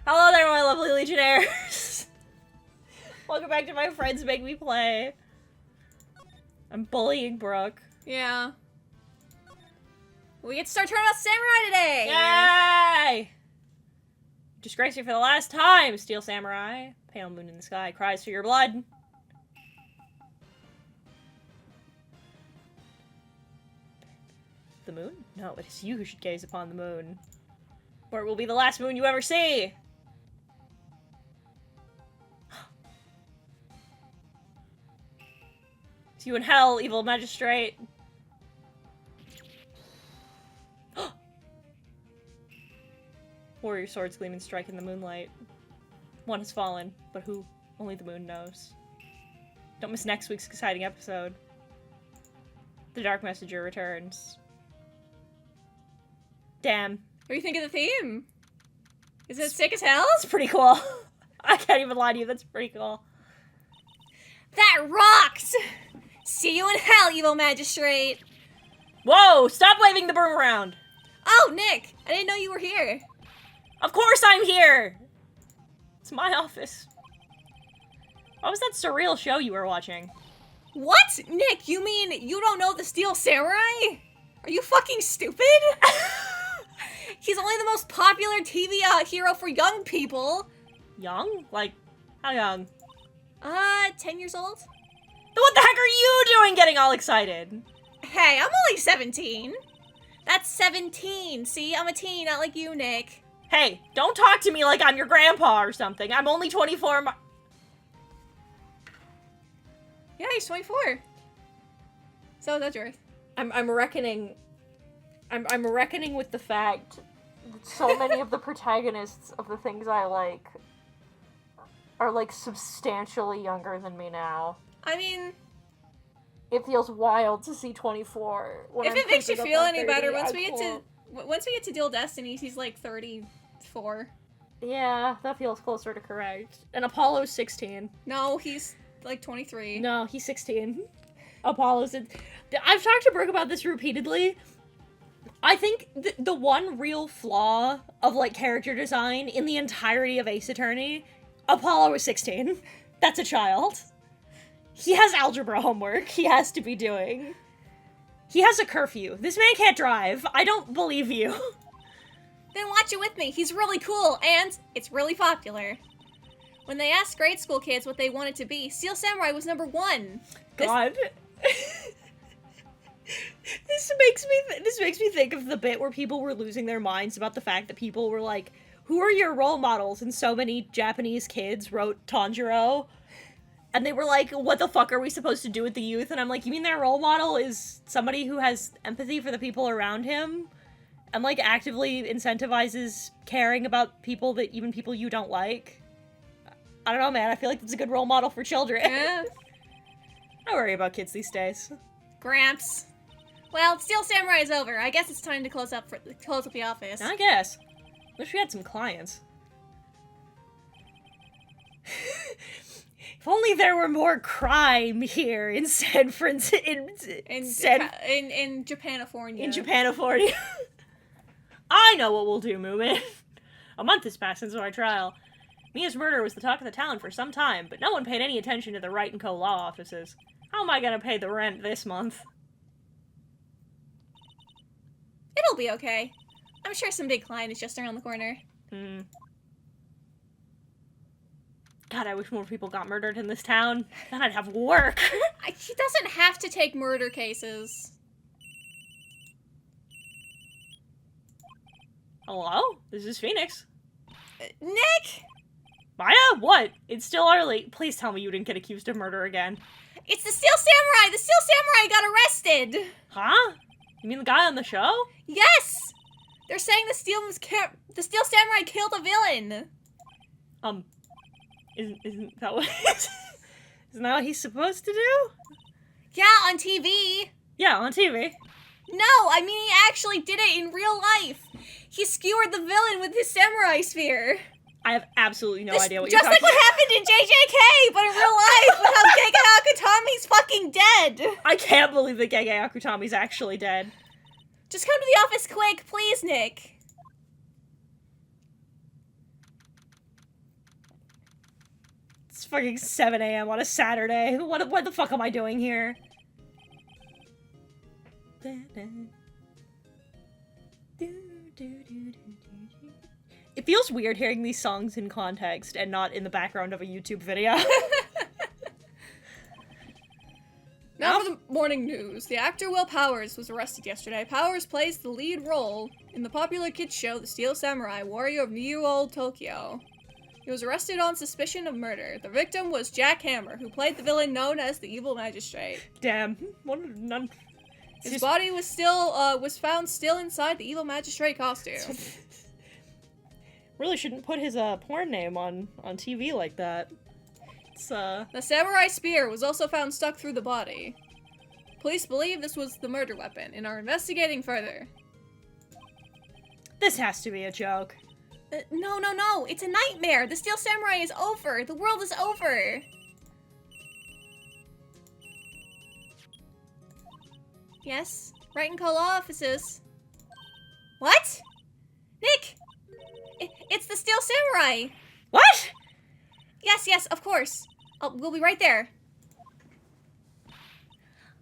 Hello there, my lovely Legionnaires! Welcome back to my Friends Make Me Play. I'm bullying Brooke. Yeah. We get to start turning out Samurai today! Yay! Disgrace you for the last time, Steel Samurai. Pale moon in the sky cries for your blood. The moon? No, it is you who should gaze upon the moon. Or it will be the last moon you ever see! It's you in hell, evil magistrate. Warrior swords gleam and strike in the moonlight. One has fallen, but who? Only the moon knows. Don't miss next week's exciting episode. The Dark Messenger returns. Damn. What do you think of the theme? Is it sick as hell? It's pretty cool. I can't even lie to you, that's pretty cool. That rocks! See you in hell, evil magistrate! Whoa! Stop waving the broom around! Oh, Nick! I didn't know you were here. Of course I'm here! It's my office. What was that surreal show you were watching? What? Nick, you mean you don't know the Steel Samurai? Are you fucking stupid? He's only the most popular TV hero for young people. Young? Like, how young? 10 years old? Then what the heck are you doing getting all excited? Hey, I'm only 17. That's 17. See, I'm a teen, not like you, Nick. Hey, don't talk to me like I'm your grandpa or something. I'm only 24. Yeah, he's 24. So that's yours. I'm reckoning. I'm reckoning with the fact that so many of the protagonists of the things I like are like substantially younger than me now. I mean, it feels wild to see 24. If it makes you feel any better, once we get to Dual Destinies, he's like 34. Yeah, that feels closer to correct. And Apollo's 16. No, he's like 23. No, he's 16. Apollo's... I've talked to Brooke about this repeatedly. I think the one real flaw of, like, character design in the entirety of Ace Attorney, Apollo is 16. That's a child. He has algebra homework he has to be doing. He has a curfew. This man can't drive. I don't believe you. Then watch it with me. He's really cool, and it's really popular. When they asked grade school kids what they wanted to be, Steel Samurai was number 1. God. This makes me think of the bit where people were losing their minds about the fact that people were like, who are your role models? And so many Japanese kids wrote Tanjiro. And they were like, what the fuck are we supposed to do with the youth? And I'm like, you mean their role model is somebody who has empathy for the people around him? And, like, actively incentivizes caring about people that even people you don't like? I don't know, man. I feel like that's a good role model for children. Yeah. I worry about kids these days. Gramps. Well, Steel Samurai is over. I guess it's time to close up the office. I guess. Wish we had some clients. If only there were more crime here in San Francisco. In Japanifornia. In Japanifornia. I know what we'll do, Moomin. A month has passed since our trial. Mia's murder was the talk of the town for some time, but no one paid any attention to the Wright & Co. law offices. How am I gonna pay the rent this month? It'll be okay. I'm sure some big client is just around the corner. God, I wish more people got murdered in this town. Then I'd have work. He doesn't have to take murder cases. Hello? This is Phoenix. Nick! Maya? What? It's still early. Please tell me you didn't get accused of murder again. It's the Steel Samurai! The Steel Samurai got arrested! Huh? You mean the guy on the show? Yes! They're saying the Steel Samurai killed a villain! Isn't that what isn't that what he's supposed to do? Yeah, on TV. Yeah, on TV. No, I mean he actually did it in real life. He skewered the villain with his samurai spear. I have absolutely no idea what you're talking about. Just like what happened in JJK, but in real life, with how Gege Akutami's fucking dead. I can't believe that Gege Akutami's actually dead. Just come to the office quick, please, Nick. It's fucking 7 a.m. on a Saturday. What the fuck am I doing here? It feels weird hearing these songs in context and not in the background of a YouTube video. Now for the morning news. The actor Will Powers was arrested yesterday. Powers plays the lead role in the popular kids show The Steel Samurai, Warrior of Neo Tokyo. He was arrested on suspicion of murder. The victim was Jack Hammer, who played the villain known as the Evil Magistrate. Damn. His body was found still inside the Evil Magistrate costume. Really shouldn't put his porn name on TV like that. It's The samurai spear was also found stuck through the body. Police believe this was the murder weapon and are investigating further. This has to be a joke. No, it's a nightmare. The Steel Samurai is over. The world is over. Yes? Wright and Call offices. What? Nick! It's the Steel Samurai! What? Yes, of course. We'll be right there.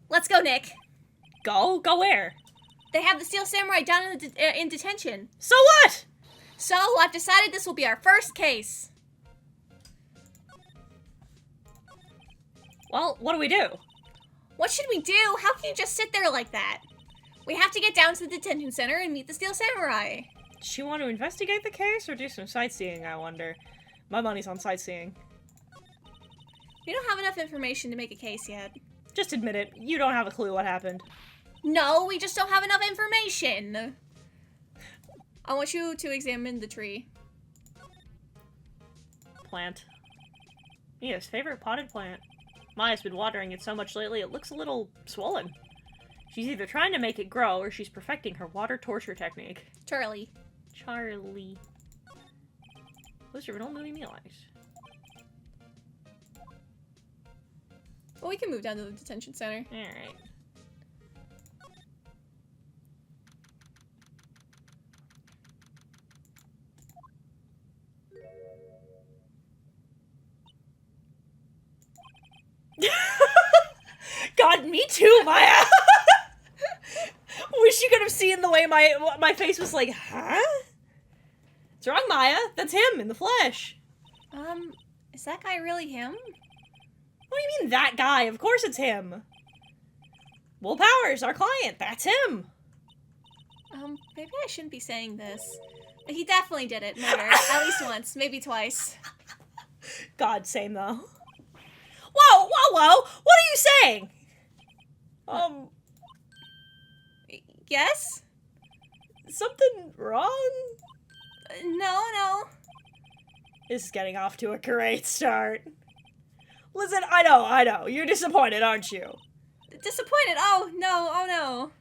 Let's go, Nick. Go? Go where? They have the Steel Samurai down in detention. So what? So, I've decided this will be our first case. Well, what do we do? What should we do? How can you just sit there like that? We have to get down to the detention center and meet the Steel Samurai. Does she want to investigate the case or do some sightseeing, I wonder? My money's on sightseeing. We don't have enough information to make a case yet. Just admit it. You don't have a clue what happened. No, we just don't have enough information. I want you to examine the tree. Plant. Mia's favorite potted plant. Maya's been watering it so much lately it looks a little swollen. She's either trying to make it grow or she's perfecting her water torture technique. Charlie. What's your little movie me likes? Well, we can move down to the detention center. Alright. God, me too, Maya! Wish you could have seen the way my face was like, huh? What's wrong, Maya? That's him in the flesh. Is that guy really him? What do you mean, that guy? Of course it's him. Will Powers, our client, that's him. Maybe I shouldn't be saying this. But he definitely did it, murder. At least once, maybe twice. God, same though. Whoa! What are you saying? Yes? Something wrong? No. This is getting off to a great start. Listen, I know. You're disappointed, aren't you? Disappointed? Oh, no.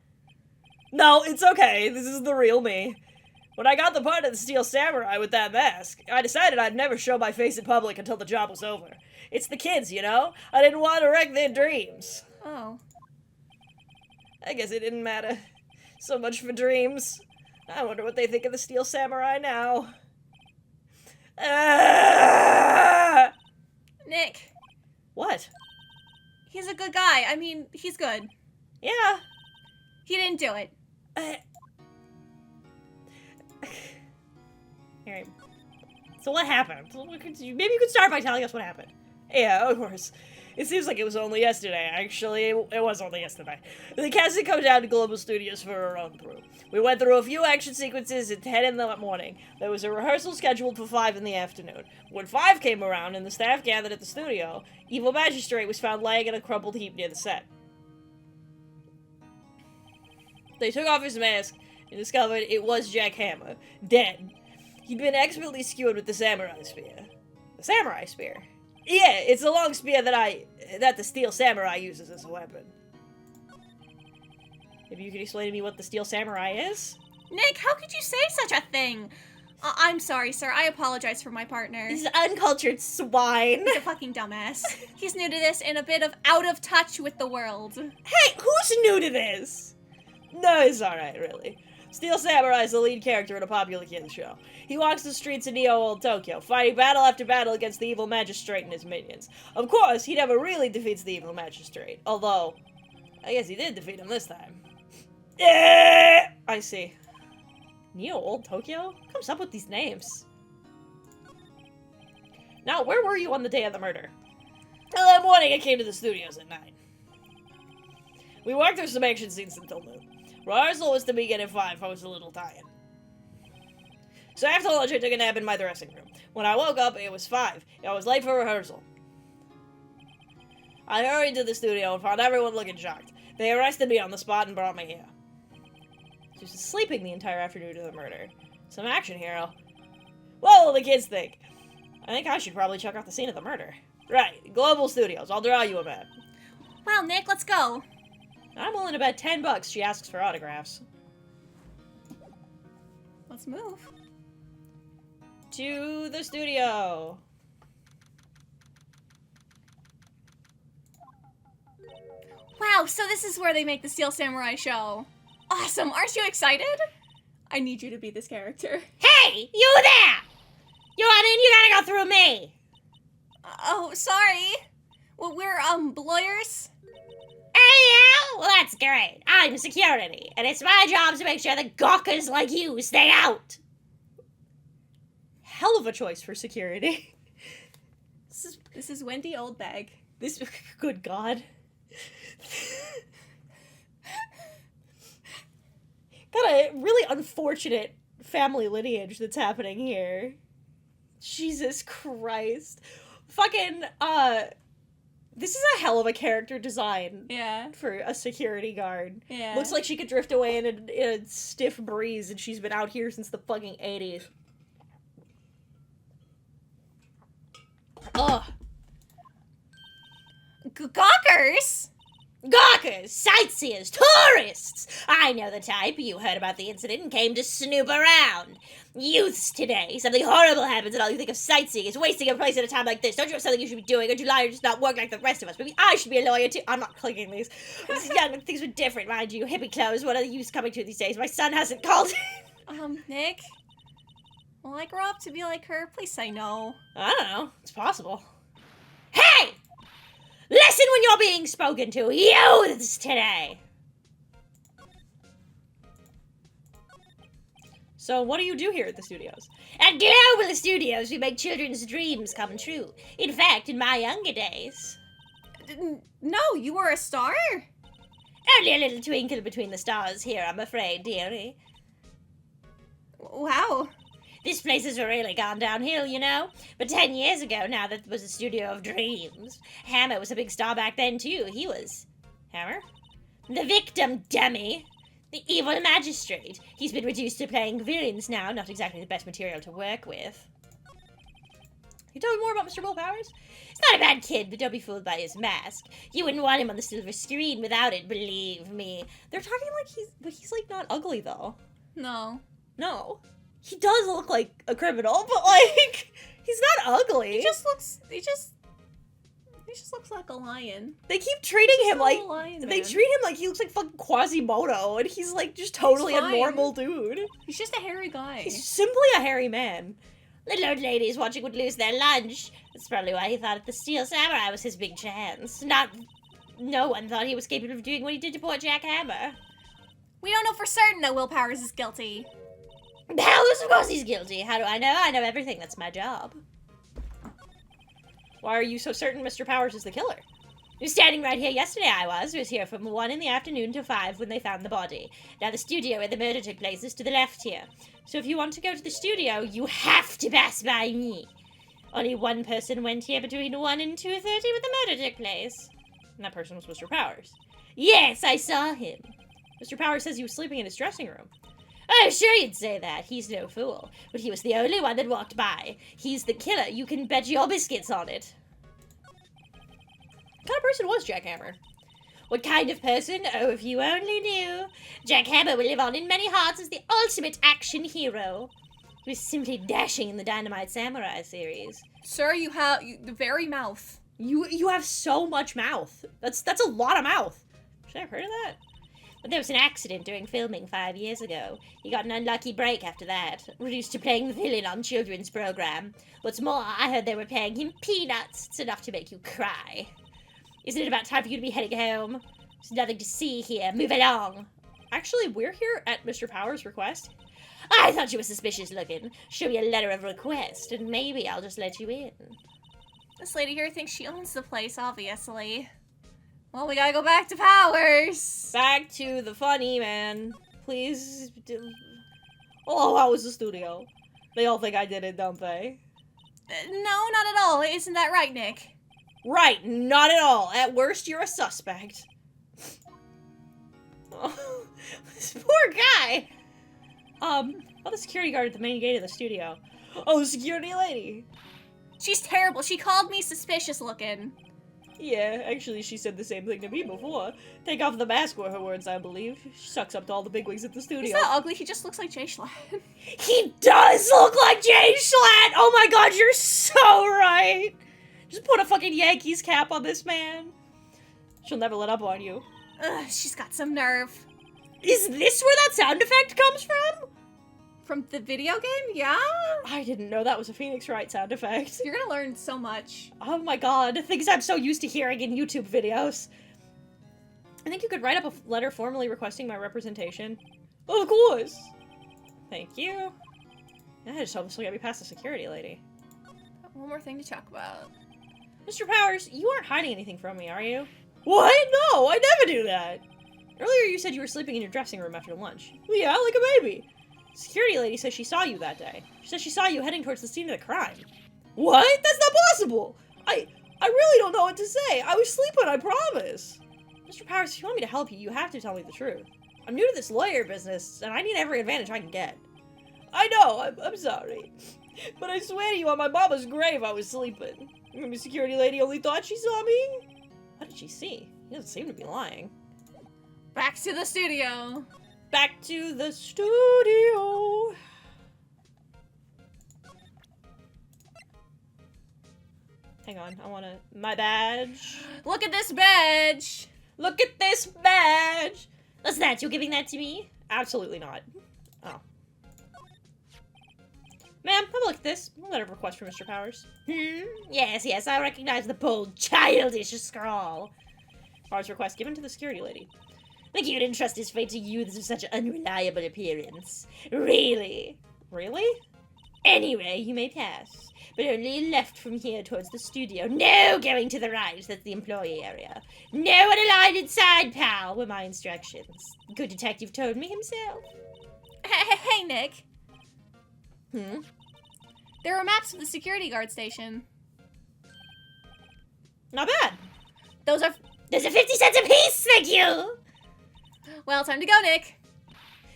No, it's okay. This is the real me. When I got the part of the Steel Samurai with that mask, I decided I'd never show my face in public until the job was over. It's the kids, you know? I didn't want to wreck their dreams. Oh. I guess it didn't matter so much for dreams. I wonder what they think of the Steel Samurai now. Nick. What? He's a good guy. I mean, he's good. Yeah. He didn't do it. Alright. So what happened? Maybe you could start by telling us what happened. Yeah, of course. It seems like it was only yesterday. Actually, it was only yesterday. The cast had come down to Global Studios for a run-through. We went through a few action sequences at 10 in the morning. There was a rehearsal scheduled for 5 in the afternoon. When 5 came around and the staff gathered at the studio, Evil Magistrate was found laying in a crumpled heap near the set. They took off his mask and discovered it was Jack Hammer, dead. He'd been expertly skewered with the samurai spear. The samurai spear? Yeah, it's a long spear that the Steel Samurai uses as a weapon. Maybe you could explain to me what the Steel Samurai is? Nick, how could you say such a thing? I'm sorry, sir. I apologize for my partner. This uncultured swine. He's a fucking dumbass. He's new to this and a bit of out of touch with the world. Hey, who's new to this? No, it's alright, really. Steel Samurai is the lead character in a popular kids show. He walks the streets of Neo-Old Tokyo, fighting battle after battle against the evil magistrate and his minions. Of course, he never really defeats the evil magistrate, although, I guess he did defeat him this time. I see. Neo-Old Tokyo? What comes up with these names? Now, where were you on the day of the murder? Well, that morning I came to the studios at 9. We worked through some action scenes until noon. Rehearsal was to begin at 5. I was a little tired. So after lunch, I took a nap in my dressing room. When I woke up, it was 5. I was late for rehearsal. I hurried to the studio and found everyone looking shocked. They arrested me on the spot and brought me here. She was sleeping the entire afternoon of the murder. Some action hero. What will the kids think? I think I should probably check out the scene of the murder. Right, Global Studios. I'll draw you a map. Wow, Nick, let's go. I'm willing to bet $10 she asks for autographs. Let's move. To the studio. Wow, so this is where they make the Steel Samurai show. Awesome, aren't you excited? I need you to be this character. Hey, you there! You want in? You gotta go through me. Oh, sorry. Well, we're, lawyers. Hey, yeah? Well, that's great. I'm security, and it's my job to make sure that gawkers like you stay out. Hell of a choice for security. This is Wendy Oldbag. This, good God. Got a really unfortunate family lineage that's happening here. Jesus Christ. Fucking, this is a hell of a character design. Yeah. For a security guard. Yeah. Looks like she could drift away in a stiff breeze, and she's been out here since the fucking 80s. Ugh. Gawkers? Gawkers, sightseers, tourists! I know the type. You heard about the incident and came to snoop around. Youths today. Something horrible happens and all you think of sightseeing is wasting your place at a time like this. Don't you have something you should be doing? Aren't you liars just not work like the rest of us? Maybe I should be a lawyer too. I'm not clicking these. Young, things were different, mind you. Hippie clothes, what are the youths coming to these days? My son hasn't called. Nick? Will I grow up to be like her? Please say no. I don't know. It's possible. Hey! Listen when you're being spoken to. Youths today. So what do you do here at the studios? At Global Studios, we make children's dreams come true. In fact, in my younger days. No, you were a star? Only a little twinkle between the stars here, I'm afraid, dearie. Wow. This place has really gone downhill, you know? But 10 years ago now, that was a studio of dreams. Hammer was a big star back then, too. He was... Hammer? The victim dummy. The evil magistrate. He's been reduced to playing villains now. Not exactly the best material to work with. Can you tell me more about Mr. Will Powers? He's not a bad kid, but don't be fooled by his mask. You wouldn't want him on the silver screen without it, believe me. They're talking like he's like not ugly, though. No. No. He does look like a criminal, but like, he's not ugly. He just looks like a lion. They keep treating him like, they treat him like he looks like fucking Quasimodo, and he's like just totally a normal dude. He's just a hairy guy. He's simply a hairy man. Little old ladies watching would lose their lunch. That's probably why he thought that the Steel Samurai was his big chance. No one thought he was capable of doing what he did to poor Jack Hammer. We don't know for certain that Will Powers is guilty. Powers, of course he's guilty. How do I know? I know everything. That's my job. Why are you so certain Mr. Powers is the killer? You were standing right here yesterday, I was here from 1 in the afternoon to 5 when they found the body. Now the studio where the murder took place is to the left here. So if you want to go to the studio, you have to pass by me. Only one person went here between 1 and 2:30 when the murder took place. And that person was Mr. Powers. Yes, I saw him. Mr. Powers says he was sleeping in his dressing room. Oh, sure you'd say that. He's no fool. But he was the only one that walked by. He's the killer. You can bet your biscuits on it. What kind of person was Jack Hammer? What kind of person? Oh, if you only knew. Jack Hammer will live on in many hearts as the ultimate action hero. He was simply dashing in the Dynamite Samurai series. Sir, you have the very mouth. You have so much mouth. That's a lot of mouth. Should I have heard of that? But there was an accident during filming 5 years ago. He got an unlucky break after that, reduced to playing the villain on children's program. What's more, I heard they were paying him peanuts. It's enough to make you cry. Isn't it about time for you to be heading home? There's nothing to see here. Move along. Actually, we're here at Mr. Power's request. I thought you were suspicious looking. Show me a letter of request, and maybe I'll just let you in. This lady here thinks she owns the place, obviously. Well, we gotta go back to Powers. Back to the funny man. Please. Oh, how was the studio? They all think I did it, don't they? No, not at all. Isn't that right, Nick? Right, not at all. At worst, you're a suspect. Oh, this poor guy. The security guard at the main gate of the studio. Oh, the security lady. She's terrible. She called me suspicious looking. Yeah, actually, she said the same thing to me before. Take off the mask were her words, I believe. She sucks up to all the bigwigs at the studio. He's not ugly. He just looks like Jay Schlatt. He does look like Jay Schlatt! Oh my god, you're so right! Just put a fucking Yankees cap on this man. She'll never let up on you. Ugh, she's got some nerve. Is this where that sound effect comes from? From the video game? Yeah? I didn't know that was a Phoenix Wright sound effect. You're gonna learn so much. Oh my god, things I'm so used to hearing in YouTube videos. I think you could write up a letter formally requesting my representation. Of course! Thank you. I just hope this will get me past the security lady. One more thing to talk about. Mr. Powers, you aren't hiding anything from me, are you? What? No, I never do that! Earlier you said you were sleeping in your dressing room after lunch. Well, yeah, like a baby. Security lady says she saw you that day. She says she saw you heading towards the scene of the crime. What? That's not possible! I really don't know what to say. I was sleeping, I promise. Mr. Powers, if you want me to help you, you have to tell me the truth. I'm new to this lawyer business, and I need every advantage I can get. I know, I'm sorry. But I swear to you, on my mama's grave, I was sleeping. The security lady only thought she saw me? What did she see? He doesn't seem to be lying. Back to the studio. Back to the studio. Hang on, I wanna... My badge. Look at this badge. Look at this badge. What's that? You're giving that to me? Absolutely not. Oh. Ma'am, have a look at this. A letter of request from Mr. Powers. Yes, I recognize the bold, childish scrawl. Powers request given to the security lady. Think he would entrust his fate to youths of such unreliable appearance. Really? Really? Anyway, you may pass. But only left from here towards the studio. No going to the right, that's the employee area. No unaligned inside, pal, were my instructions. Good detective told me himself. Hey, Nick. There are maps of the security guard station. Not bad. Those are 50 cents a piece, thank you! Well, time to go, Nick.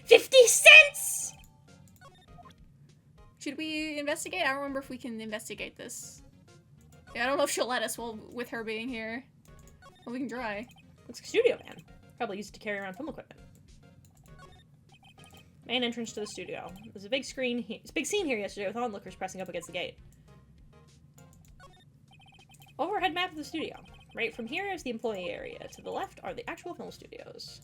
50 cents! Should we investigate? I don't remember if we can investigate this. Yeah, I don't know if she'll let us with her being here. Well, we can try. It's a studio man. Probably used it to carry around film equipment. Main entrance to the studio. There's a big scene here yesterday with onlookers pressing up against the gate. Overhead map of the studio. Right from here is the employee area. To the left are the actual film studios.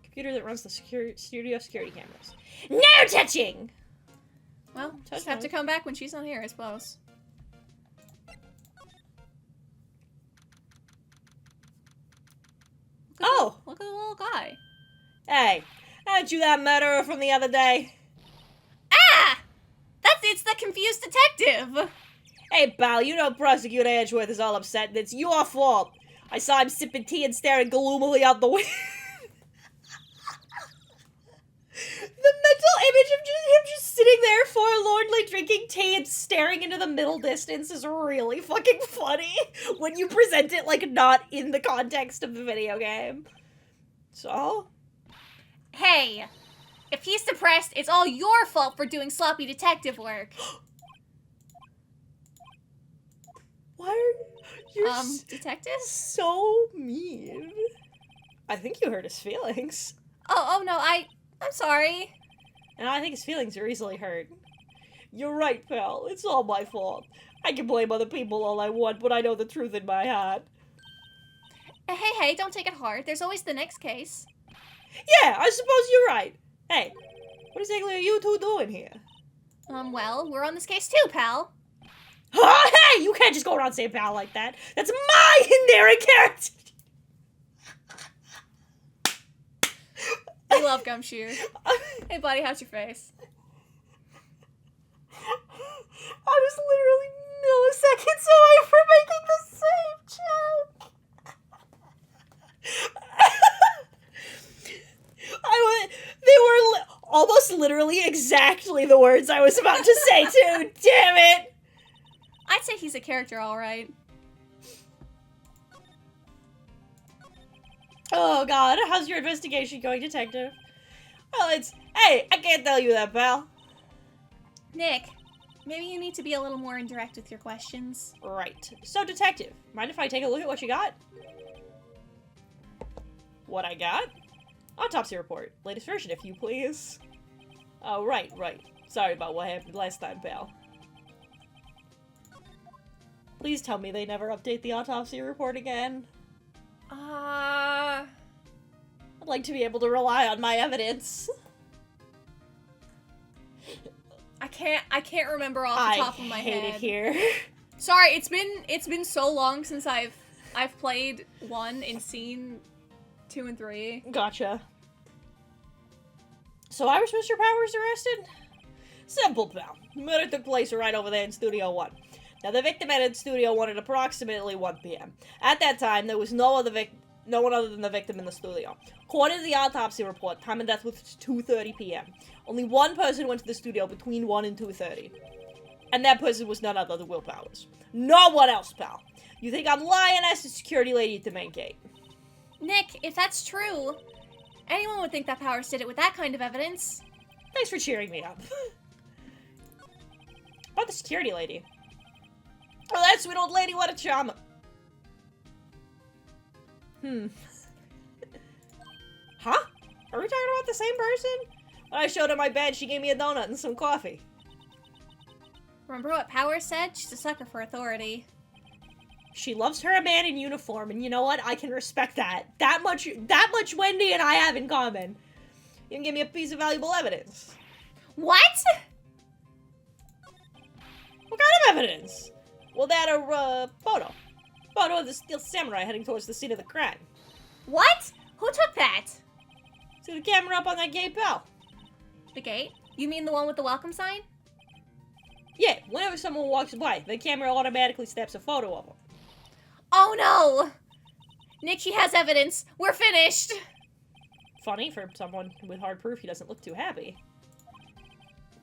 Computer that runs the studio security cameras. No touching! Well, just have to come back when she's not here, I suppose. Look at the little guy. Hey, aren't you that murderer from the other day? Ah! It's the confused detective! Hey, pal, you know Prosecutor Edgeworth is all upset, and it's your fault. I saw him sipping tea and staring gloomily out the window. The mental image of him just sitting there forlornly drinking tea and staring into the middle distance is really fucking funny when you present it, like, not in the context of the video game. So? Hey, if he's depressed, it's all your fault for doing sloppy detective work. Why are you detective? So mean. I think you hurt his feelings. Oh no, I'm sorry. And I think his feelings are easily hurt. You're right, pal. It's all my fault. I can blame other people all I want, but I know the truth in my heart. Hey, don't take it hard. There's always the next case. Yeah, I suppose you're right. Hey, what exactly are you two doing here? Well, we're on this case too, pal. Oh, hey, you can't just go around saying pal like that. That's my endearing character. I love Gumshoe. Hey, buddy, how's your face? I was literally milliseconds away from making the same joke. They were almost literally exactly the words I was about to say too. Damn it! I'd say he's a character, all right. Oh god, how's your investigation going, detective? Well, hey, I can't tell you that, pal. Nick, maybe you need to be a little more indirect with your questions. Right. So, detective, mind if I take a look at what you got? What I got? Autopsy report. Latest version, if you please. Oh, right. Sorry about what happened last time, pal. Please tell me they never update the autopsy report again. I'd like to be able to rely on my evidence. I can't remember off the top of my head. I hate it here. Sorry, it's been so long since I've played 1 and seen 2 and 3. Gotcha. So why was Mr. Powers arrested? Simple, pal. Murder took place right over there in Studio 1. Now, the victim entered Studio 1 at approximately 1 p.m. At that time, there was no one other than the victim in the studio. According to the autopsy report, time of death was 2:30 p.m. Only one person went to the studio between 1 and 2:30. And that person was none other than Will Powers. No one else, pal. You think I'm lying? Ask the security lady at the main gate. Nick, if that's true, anyone would think that Powers did it with that kind of evidence. Thanks for cheering me up. About the security lady. Oh, that sweet old lady, what a charmer. Huh? Are we talking about the same person? When I showed her my bed, she gave me a donut and some coffee. Remember what Powers said? She's a sucker for authority. She loves her a man in uniform, and you know what? I can respect that. That much Wendy and I have in common. You can give me a piece of valuable evidence. What? What kind of evidence? Well, that photo. Photo of the steel samurai heading towards the scene of the crime. What? Who took that? See the camera up on that gate, pal? The gate? You mean the one with the welcome sign? Yeah, whenever someone walks by, the camera automatically snaps a photo of them. Oh no! Nick, he has evidence. We're finished! Funny, for someone with hard proof, he doesn't look too happy.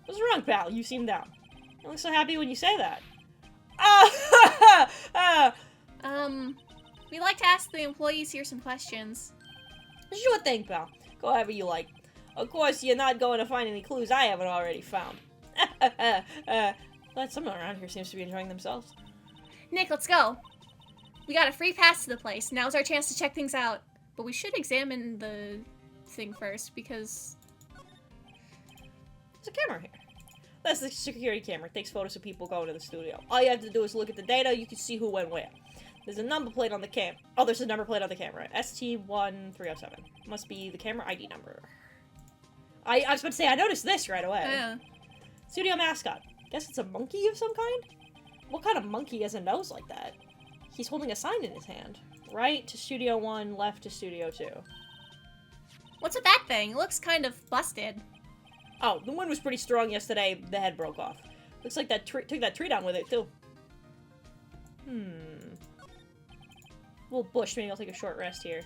What's wrong, pal? You seem down. You look so happy when you say that. We'd like to ask the employees here some questions. Sure thing, pal. Go however you like. Of course, you're not going to find any clues I haven't already found. But someone around here seems to be enjoying themselves. Nick, let's go. We got a free pass to the place. Now's our chance to check things out. But we should examine the thing first, because... There's a camera here. That's the security camera. It takes photos of people going to the studio. All you have to do is look at the data. You can see who went where. There's a number plate on the cam. Oh, there's a number plate on the camera. ST1307. Must be the camera ID number. I was about to say, I noticed this right away. Yeah. Studio mascot. Guess it's a monkey of some kind? What kind of monkey has a nose like that? He's holding a sign in his hand. Right to Studio 1, left to Studio 2. What's with that thing? It looks kind of busted. Oh, the wind was pretty strong yesterday. The head broke off. Looks like that took that tree down with it, too. Little bush. Maybe I'll take a short rest here.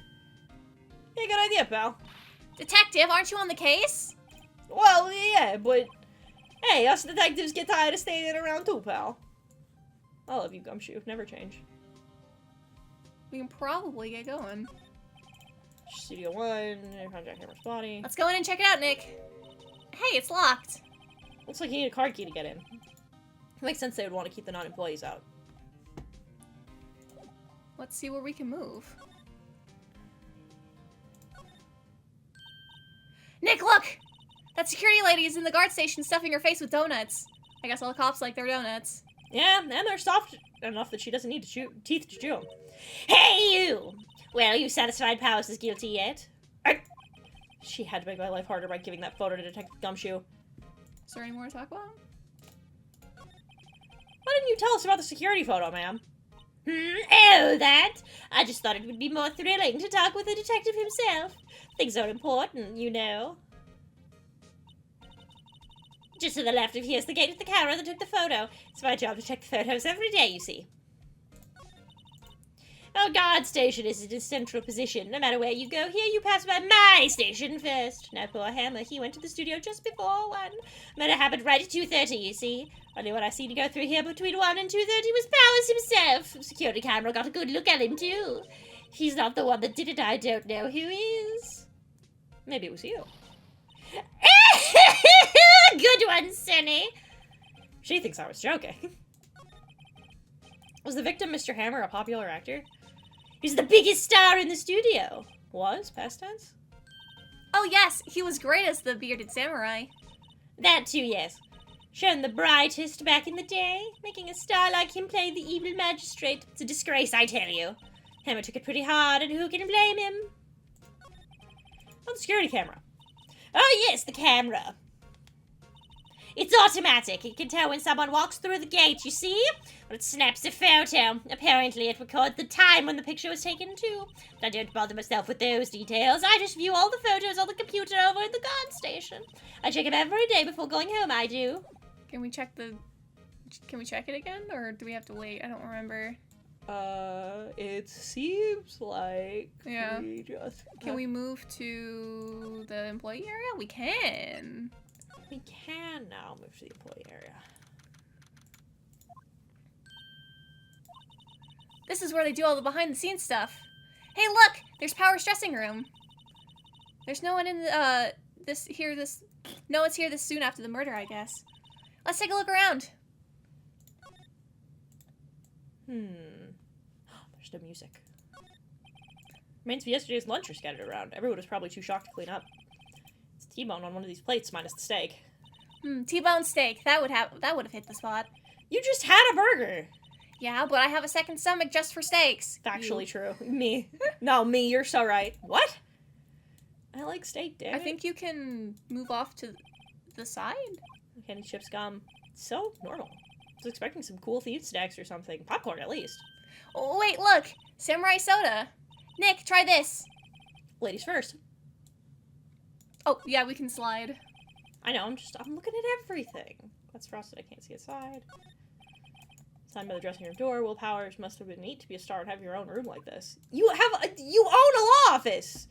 Yeah, good idea, pal. Detective, aren't you on the case? Well, yeah, but... Hey, us detectives get tired of staying around too, pal. I love you, Gumshoe. Never change. We can probably get going. Studio 1, contact camera's body. Let's go in and check it out, Nick. Hey, it's locked. Looks like you need a card key to get in. It makes sense they would want to keep the non-employees out. Let's see where we can move. Nick, look! That security lady is in the guard station stuffing her face with donuts. I guess all the cops like their donuts. Yeah, and they're soft enough that she doesn't need teeth to chew them. Hey, you! Well, you satisfied Powers is guilty yet? She had to make my life harder by giving that photo to Detective Gumshoe. Is there any more to talk about? Why didn't you tell us about the security photo, ma'am? Oh, that? I just thought it would be more thrilling to talk with the detective himself. Things are important, you know. Just to the left of here's the gate with the camera that took the photo. It's my job to check the photos every day, you see. Our guard station is in a central position. No matter where you go here, you pass by my station first. Now, poor Hammer, he went to the studio just before 1. Murder happened right at 2:30, you see. Only what I see to go through here between 1 and 2:30 was Powers himself. Security camera got a good look at him, too. If he's not the one that did it, I don't know who is. Maybe it was you. Good one, Sunny. She thinks I was joking. Was the victim, Mr. Hammer, a popular actor? He's the biggest star in the studio. Was? Past tense? Oh yes, he was great as the bearded samurai. That too, yes. Shown the brightest back in the day. Making a star like him play the evil magistrate. It's a disgrace, I tell you. Hammer took it pretty hard, and who can blame him? Oh, the security camera. Oh yes, the camera. It's automatic. It can tell when someone walks through the gate, you see? When it snaps a photo. Apparently it records the time when the picture was taken too. But I don't bother myself with those details. I just view all the photos on the computer over at the guard station. I check them every day before going home, I do. Can we check it again? Or do we have to wait? I don't remember. It seems like Yeah. we just... Can we move to the employee area? We can. We can now move to the employee area. This is where they do all the behind-the-scenes stuff. Hey, look! There's Power's dressing room. There's no one in the, no one's here this soon after the murder, I guess. Let's take a look around. There's no music. Reminds me yesterday's lunch are scattered around. Everyone was probably too shocked to clean up. It's T-bone on one of these plates minus the steak. T-bone steak. That would have hit the spot. You just had a burger! Yeah, but I have a second stomach just for steaks. Factually true. Me. No, me, you're so right. What? I like steak, damn it. I think you can move off to the side. Candy chips gum. So normal. I was expecting some cool themed snacks or something. Popcorn, at least. Oh, wait, look! Samurai soda. Nick, try this. Ladies first. Oh, yeah, we can slide. I know, I'm looking at everything. That's frosted, I can't see inside. Signed by the dressing room door. Will Powers must have been neat to be a star and have your own room like this. You own a law office!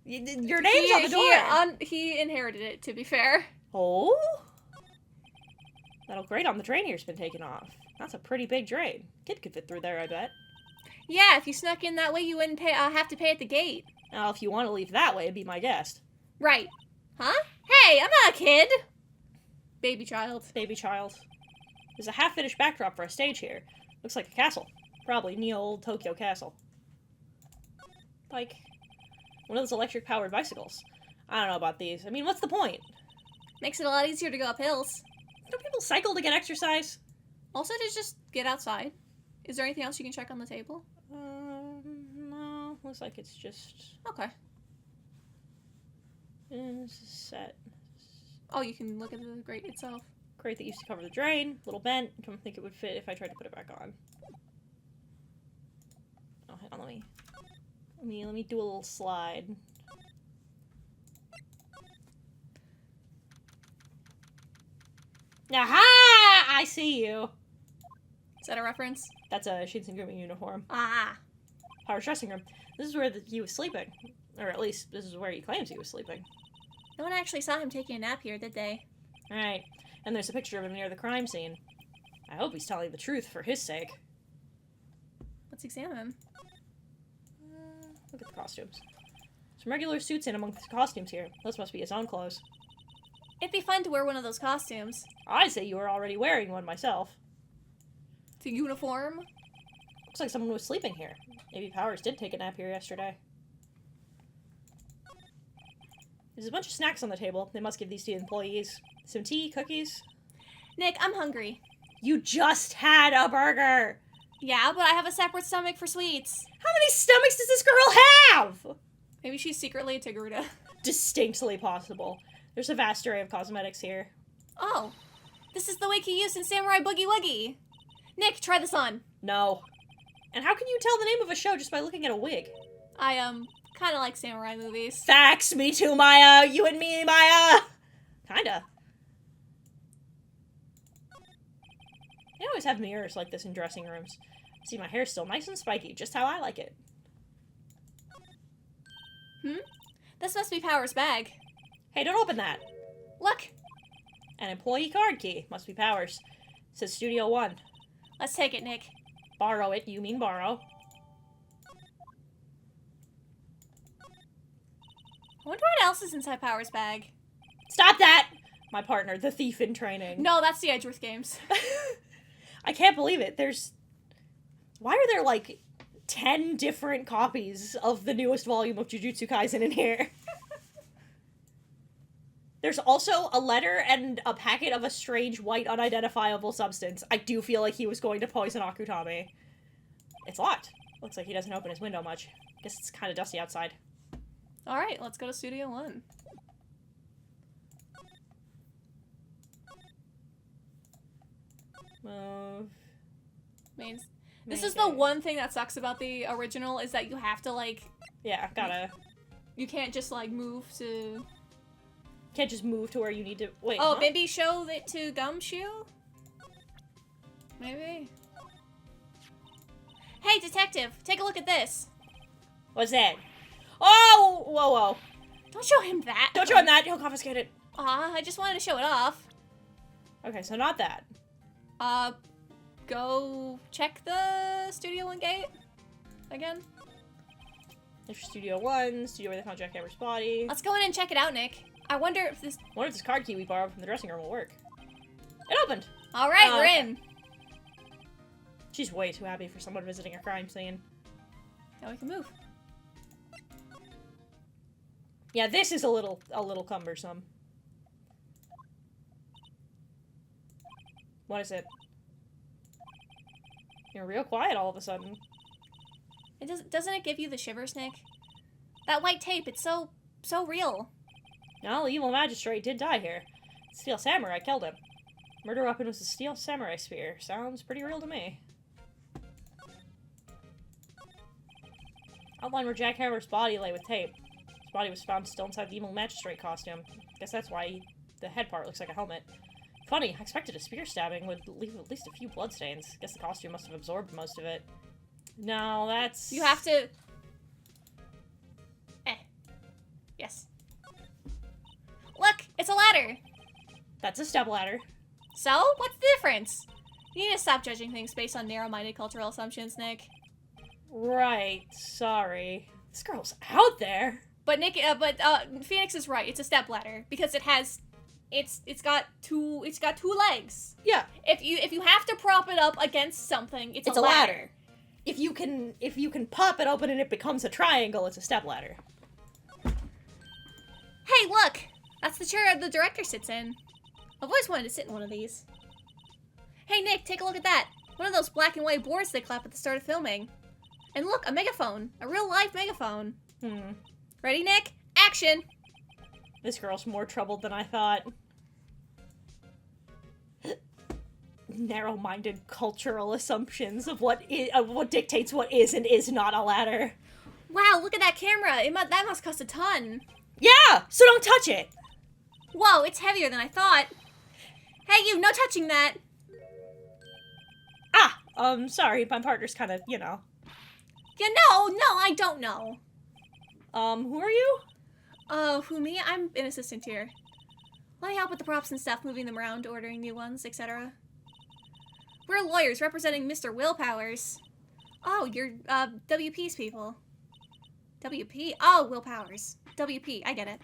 Your name's on the door! He inherited it, to be fair. Oh? That'll grate on the drain here's been taken off. That's a pretty big drain. Kid could fit through there, I bet. Yeah, if you snuck in that way, you wouldn't have to pay at the gate. Now, if you want to leave that way, be my guest. Right. Huh? Hey, I'm not a kid! Baby child. Baby child. There's a half-finished backdrop for a stage here. Looks like a castle. Probably Neo-old Tokyo Castle. Like, one of those electric-powered bicycles. I don't know about these. I mean, what's the point? Makes it a lot easier to go up hills. Don't people cycle to get exercise? Also, to just get outside. Is there anything else you can check on the table? No. Looks like it's just... Okay. Set. Oh, you can look at the grate itself. Grate that used to cover the drain. Little bent. Don't think it would fit if I tried to put it back on. Oh, hang on, let me do a little slide. Aha! I see you. Is that a reference? That's a Shinsengumi uniform. Ah. Power's dressing room. This is where he was sleeping. Or at least, this is where he claims he was sleeping. No one actually saw him taking a nap here, did they? Right. And there's a picture of him near the crime scene. I hope he's telling the truth for his sake. Let's examine. Look at the costumes. Some regular suits in among the costumes here. Those must be his own clothes. It'd be fun to wear one of those costumes. I'd say you were already wearing one myself. It's a uniform? Looks like someone was sleeping here. Maybe Powers did take a nap here yesterday. There's a bunch of snacks on the table. They must give these to the employees. Some tea, cookies. Nick, I'm hungry. You just had a burger! Yeah, but I have a separate stomach for sweets. How many stomachs does this girl have? Maybe she's secretly a Tigruda. Distinctly possible. There's a vast array of cosmetics here. Oh, this is the wig he used in Samurai Boogie Woogie. Nick, try this on. No. And how can you tell the name of a show just by looking at a wig? I, kind of like samurai movies. Facts, me too, Maya. You and me, Maya. Kinda. They always have mirrors like this in dressing rooms. See, my hair's still nice and spiky, just how I like it. This must be Power's bag. Hey, don't open that. Look, An employee card key. Must be Powers. Says Studio 1. let's take it, Nick. Borrow it. You mean borrow. I wonder what else is inside Power's bag. Stop that! My partner, the thief in training. No, that's the Edgeworth games. I can't believe it. Why are there, like, 10 different copies of the newest volume of Jujutsu Kaisen in here? There's also a letter and a packet of a strange white unidentifiable substance. I do feel like he was going to poison Akutami. It's locked. Looks like he doesn't open his window much. Guess it's kind of dusty outside. Alright, let's go to Studio 1. This is the one thing that sucks about the original, is that you have to, like... Yeah, gotta... You can't just, like, move to... Can't just move to where you need to... Wait, Oh, what? maybe show it to Gumshoe? Maybe? Hey, detective! Take a look at this! What's that? Oh! Whoa, whoa. Don't show him that! Don't show him that! He'll confiscate it. Aw, I just wanted to show it off. Okay, so not that. Go check the Studio 1 gate? Again? There's Studio 1, Studio where they found Jack Hammer's body. Let's go in and check it out, Nick. I wonder if this... I wonder if this card key we borrowed from the dressing room will work. It opened! Alright, we're in! She's way too happy for someone visiting a crime scene. Now we can move. Yeah, this is a little cumbersome. What is it? You're real quiet all of a sudden. Doesn't it give you the shivers, Nick? That white tape, it's so real. No, the evil magistrate did die here. Steel Samurai killed him. Murder weapon was a steel samurai spear. Sounds pretty real to me. Outline where Jack Hammer's body lay with tape. His body was found still inside the evil magistrate costume. Guess that's why the head part looks like a helmet. Funny, I expected a spear stabbing would leave at least a few bloodstains. Guess the costume must have absorbed most of it. No, that's... You have to... Yes. Look, it's a ladder! That's a stepladder. So, what's the difference? You need to stop judging things based on narrow-minded cultural assumptions, Nick. Right, sorry. This girl's out there. But Phoenix is right. It's a stepladder because it has... It's got two legs. Yeah. If you have to prop it up against something, it's a ladder. If you can pop it open and it becomes a triangle, it's a stepladder. Hey, look! That's the chair the director sits in. I've always wanted to sit in one of these. Hey, Nick, take a look at that. One of those black and white boards they clap at the start of filming. And look, a megaphone. A real live megaphone. Ready, Nick? Action! This girl's more troubled than I thought. Narrow-minded cultural assumptions of what dictates what is and is not a ladder. Wow, look at that camera. That must cost a ton. Yeah, so don't touch it. Whoa, it's heavier than I thought. Hey, you, no touching that. Sorry, my partner's kind of, you know. Yeah, no, I don't know. Who are you? Who, me? I'm an assistant here. Let me help with the props and stuff, moving them around, ordering new ones, etc. We're lawyers representing Mr. Willpowers. Oh, you're, WP's people. WP? Oh, Willpowers. WP, I get it.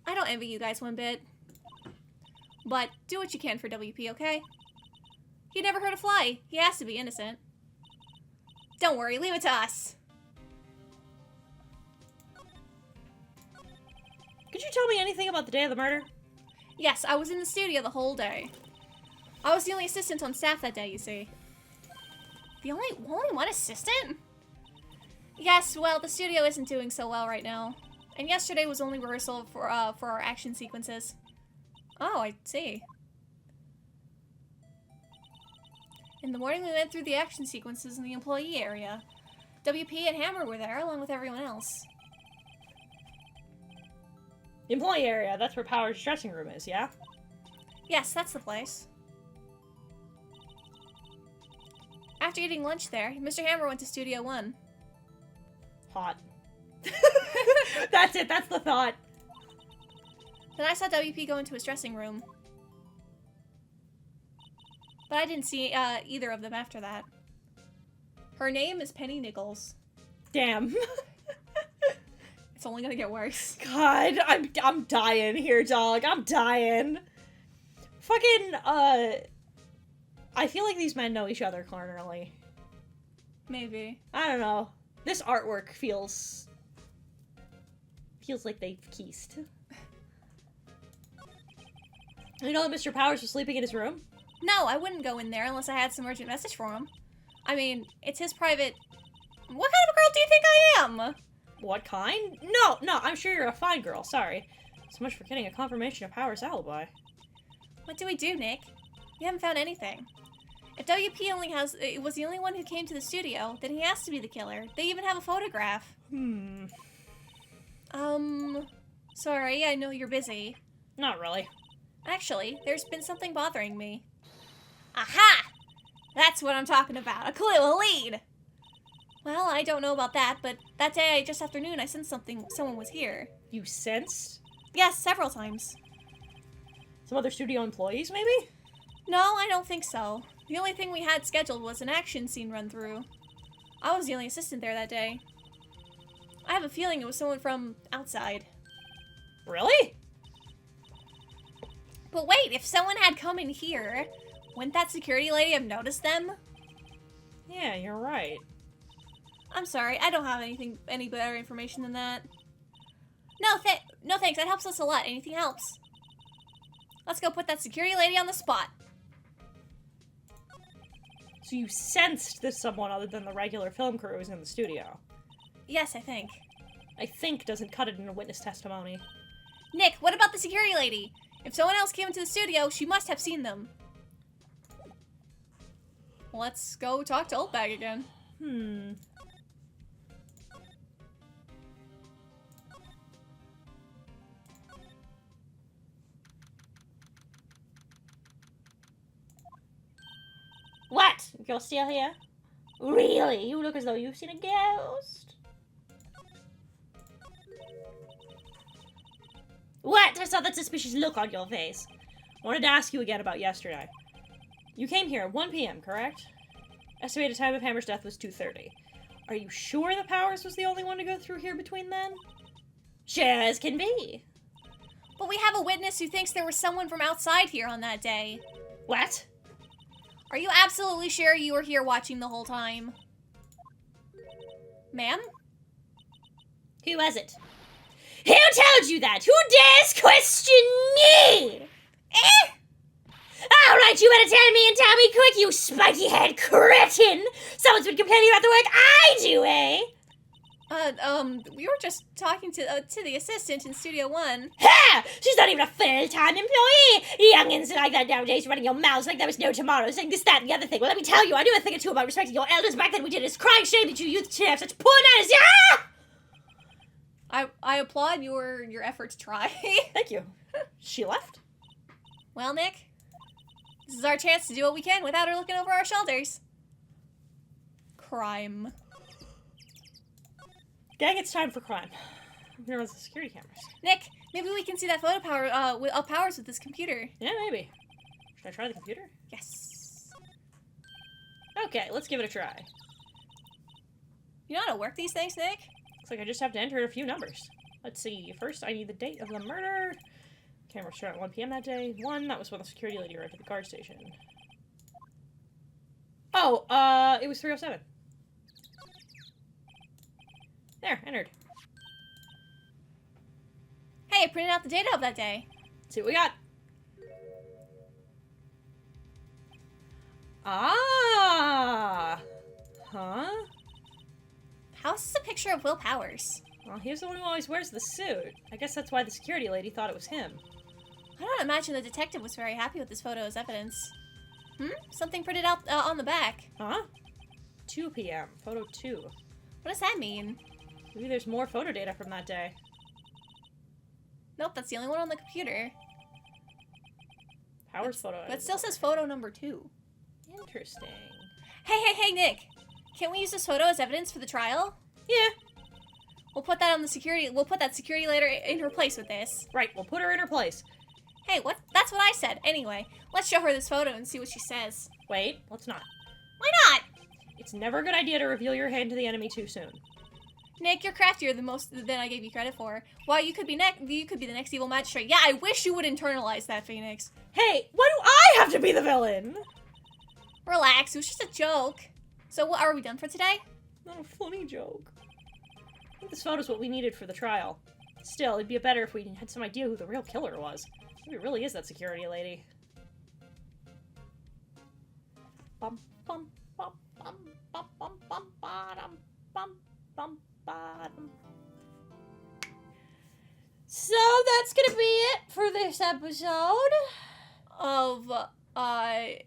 I don't envy you guys one bit. But do what you can for WP, okay? He never hurt a fly. He has to be innocent. Don't worry, leave it to us. Could you tell me anything about the day of the murder? Yes, I was in the studio the whole day. I was the only assistant on staff that day, you see. only one assistant? Yes, well, the studio isn't doing so well right now. And yesterday was only rehearsal for our action sequences. Oh, I see. In the morning, we went through the action sequences in the employee area. WP and Hammer were there, along with everyone else. The employee area, that's where Power's dressing room is, yeah? Yes, that's the place. After eating lunch there, Mr. Hammer went to Studio 1. Hot. That's it, that's the thought. Then I saw WP go into his dressing room. But I didn't see either of them after that. Her name is Penny Nichols. Damn. It's only gonna get worse. God, I'm dying here, dog. I'm dying. Fucking, I feel like these men know each other currently. Maybe. I don't know. This artwork feels like they've kissed. You know that Mr. Powers was sleeping in his room? No, I wouldn't go in there unless I had some urgent message for him. I mean, it's his private... What kind of a girl do you think I am? What kind? No, I'm sure you're a fine girl, sorry. So much for getting a confirmation of Powers' alibi. What do we do, Nick? We haven't found anything. If WP was the only one who came to the studio, then he has to be the killer. They even have a photograph. Sorry, I know you're busy. Not really. Actually, there's been something bothering me. Aha! That's what I'm talking about. A clue, a lead! Well, I don't know about that, but that day, just after noon, I sensed someone was here. You sensed? Yes, several times. Some other studio employees, maybe? No, I don't think so. The only thing we had scheduled was an action scene run-through. I was the only assistant there that day. I have a feeling it was someone from outside. Really? But wait, if someone had come in here, wouldn't that security lady have noticed them? Yeah, you're right. I'm sorry, I don't have any better information than that. No thanks, that helps us a lot. Anything helps. Let's go put that security lady on the spot. So you sensed that someone other than the regular film crew was in the studio? Yes, I think. I think doesn't cut it in a witness testimony. Nick, what about the security lady? If someone else came into the studio, she must have seen them. Let's go talk to Oldbag again. What? You're still here? Really? You look as though you've seen a ghost. What? I saw that suspicious look on your face. I wanted to ask you again about yesterday. You came here at 1 p.m., correct? Estimated time of Hammer's death was 2:30. Are you sure that Powers was the only one to go through here between then? Sure as can be. But we have a witness who thinks there was someone from outside here on that day. What? Are you absolutely sure you were here watching the whole time? Ma'am? Who was it? Who told you that? Who dares question me? Alright, you better tell me and tell me quick, you spiky-head cretin! Someone's been complaining about the work I do, eh? We were just talking to the assistant in Studio 1. Ha! She's not even a full-time employee! Youngins like that nowadays running your mouths like there was no tomorrow, saying this, that, and the other thing. Well, let me tell you, I knew a thing or two about respecting your elders back then. We did it. It's crying shame that you youth should have such poor manners. Yeah! I applaud your effort to try. Thank you. She left? Well, Nick, this is our chance to do what we can without her looking over our shoulders. Crime. Gang, it's time for crime. I'm gonna run the security cameras. Nick, maybe we can see that photo of Powers with this computer. Yeah, maybe. Should I try the computer? Yes. Okay, let's give it a try. You know how to work these things, Nick? Looks like I just have to enter a few numbers. Let's see. First, I need the date of the murder. Camera shot at 1 p.m. that day. That was when the security lady arrived at the guard station. Oh, it was 3:07. There, entered. Hey, I printed out the data of that day. Let's see what we got. Ah! How is this a picture of Will Powers? Well, he was the one who always wears the suit. I guess that's why the security lady thought it was him. I don't imagine the detective was very happy with this photo as evidence. Something printed out on the back. Huh? 2 p.m. Photo 2. What does that mean? Maybe there's more photo data from that day. Nope, that's the only one on the computer. Powers photo. But it still says photo number 2. Interesting. Hey, Nick! Can't we use this photo as evidence for the trial? Yeah. We'll put that on the security. We'll put that security later in her place with this. Right, we'll put her in her place. Hey, what? That's what I said. Anyway, let's show her this photo and see what she says. Wait, let's not. Why not? It's never a good idea to reveal your hand to the enemy too soon. Nick, you're craftier than I gave you credit for. Why, you could be the next evil magistrate. Yeah, I wish you would internalize that, Phoenix. Hey, why do I have to be the villain? Relax, it was just a joke. So, what, are we done for today? Not a funny joke. I think this photo's what we needed for the trial. Still, it'd be better if we had some idea who the real killer was. Maybe it really is that security lady. Bum bum bum bum bum bum bum bottom bum bum bottom. So that's gonna be it for this episode Of,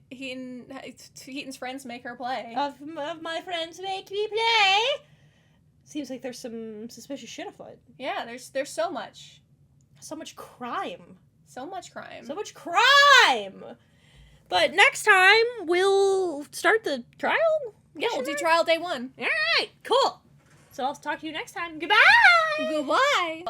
Heaton's friends make her play. of my friends make me play. Seems like there's some suspicious shit afoot. Yeah, there's so much. So much crime. So much crime. So much crime! But next time, we'll start the trial? Yeah, we'll do trial day 1. Alright, cool. So I'll talk to you next time. Goodbye! Goodbye!